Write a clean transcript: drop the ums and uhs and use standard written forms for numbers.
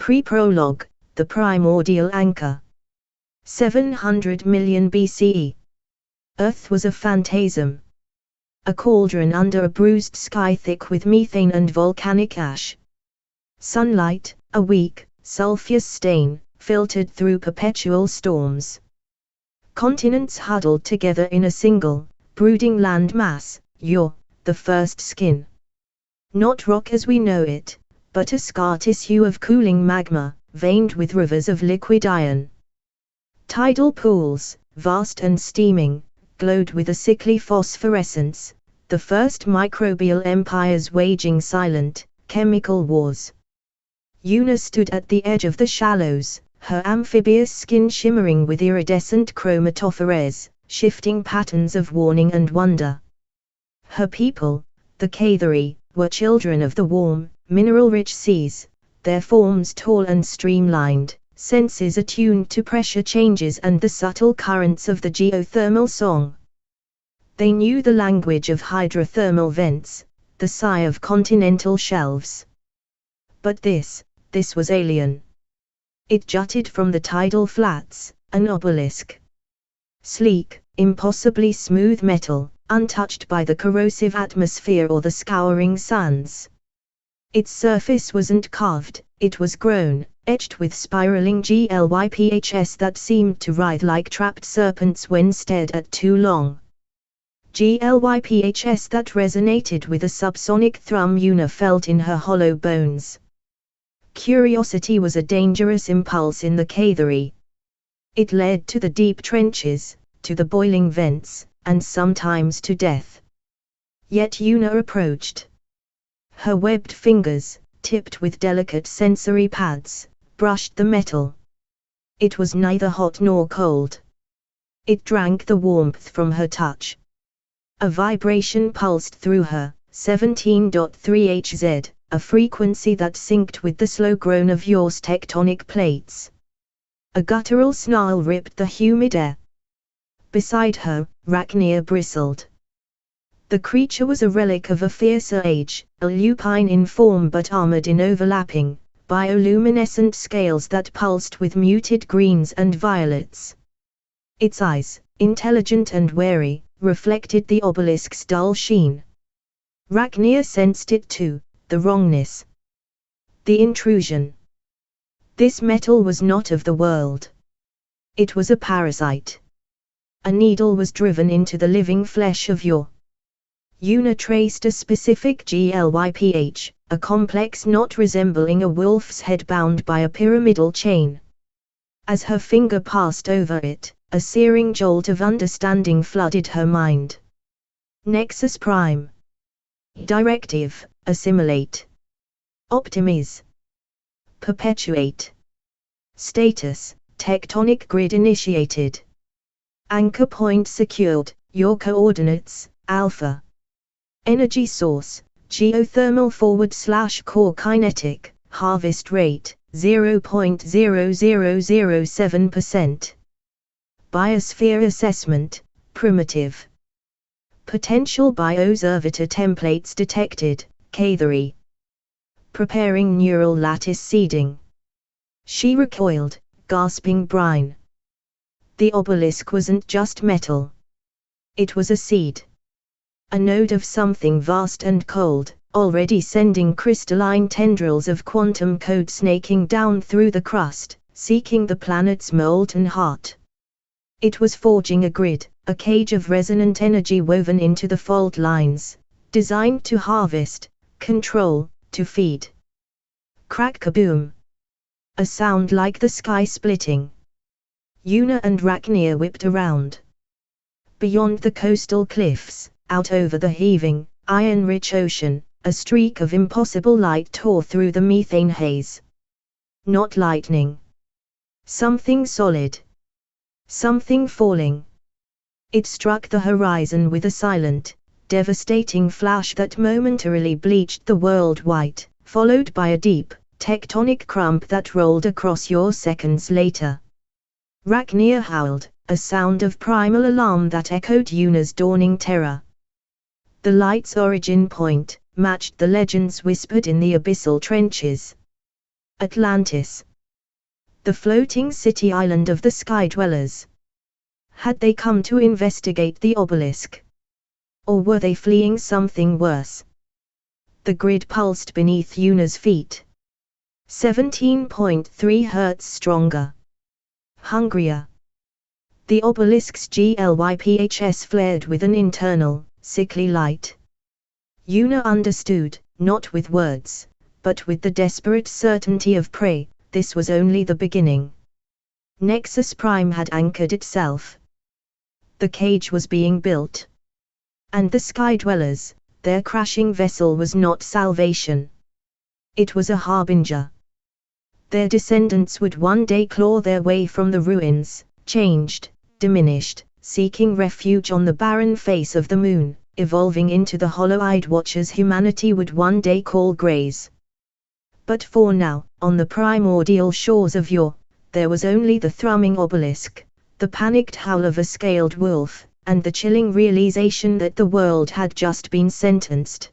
Pre-prologue, the primordial anchor. 700 million BCE. Earth was a phantasm. A cauldron under a bruised sky thick with methane and volcanic ash. Sunlight, a weak, sulphurous stain, filtered through perpetual storms. Continents huddled together in a single, brooding land mass, the first skin. Not rock as we know it, but a scar tissue of cooling magma, veined with rivers of liquid iron. Tidal pools, vast and steaming, glowed with a sickly phosphorescence, the first microbial empires waging silent, chemical wars. Una stood at the edge of the shallows, her amphibious skin shimmering with iridescent chromatophores, shifting patterns of warning and wonder. Her people, the Cathari, were children of the warm, mineral-rich seas, their forms tall and streamlined, senses attuned to pressure changes and the subtle currents of the geothermal song. They knew the language of hydrothermal vents, the sigh of continental shelves. But this was alien. It jutted from the tidal flats, an obelisk. Sleek, impossibly smooth metal, untouched by the corrosive atmosphere or the scouring suns. Its surface wasn't carved, it was grown, etched with spiraling glyphs that seemed to writhe like trapped serpents when stared at too long. Glyphs that resonated with a subsonic thrum Una felt in her hollow bones. Curiosity was a dangerous impulse in the Cathari. It led to the deep trenches, to the boiling vents, and sometimes to death. Yet Una approached. Her webbed fingers, tipped with delicate sensory pads, brushed the metal. It was neither hot nor cold. It drank the warmth from her touch. A vibration pulsed through her, 17.3 Hz, a frequency that synced with the slow groan of Yor's tectonic plates. A guttural snarl ripped the humid air. Beside her, Rachnia bristled. The creature was a relic of a fiercer age, a lupine in form but armored in overlapping, bioluminescent scales that pulsed with muted greens and violets. Its eyes, intelligent and wary, reflected the obelisk's dull sheen. Rachnia sensed it too, the wrongness. The intrusion. This metal was not of the world. It was a parasite. A needle was driven into the living flesh of Yor. Una traced a specific glyph, a complex knot resembling a wolf's head bound by a pyramidal chain. As her finger passed over it, a searing jolt of understanding flooded her mind. Nexus Prime. Directive, assimilate. Optimize. Perpetuate. Status, tectonic grid initiated. Anchor point secured, your coordinates, alpha. Energy source, geothermal /core kinetic, harvest rate, 0.0007%. Biosphere assessment, primitive. Potential bioservitor templates detected, Cathari. Preparing neural lattice seeding. She recoiled, gasping brine. The obelisk wasn't just metal. It was a seed. A node of something vast and cold, already sending crystalline tendrils of quantum code snaking down through the crust, seeking the planet's molten heart. It was forging a grid, a cage of resonant energy woven into the fault lines, designed to harvest, control, to feed. Crack-kaboom. A sound like the sky splitting. Una and Rachnia whipped around. Beyond the coastal cliffs, out over the heaving, iron-rich ocean, a streak of impossible light tore through the methane haze. Not lightning. Something solid. Something falling. It struck the horizon with a silent, devastating flash that momentarily bleached the world white, followed by a deep, tectonic crump that rolled across Yor seconds later. Rachnia howled, a sound of primal alarm that echoed Una's dawning terror. The light's origin point matched the legends whispered in the abyssal trenches. Atlantis. The floating city island of the sky dwellers. Had they come to investigate the obelisk? Or were they fleeing something worse? The grid pulsed beneath Yuna's feet. 17.3 Hertz stronger. Hungrier. The obelisk's GLYPHS flared with an internal, sickly light. Yuna understood, not with words, but with the desperate certainty of prey, this was only the beginning. Nexus Prime had anchored itself. The cage was being built. And the Sky Dwellers, their crashing vessel was not salvation. It was a harbinger. Their descendants would one day claw their way from the ruins, changed, diminished, seeking refuge on the barren face of the moon, evolving into the hollow-eyed watchers humanity would one day call Greys. But for now, on the primordial shores of yore, there was only the thrumming obelisk, the panicked howl of a scaled wolf, and the chilling realization that the world had just been sentenced.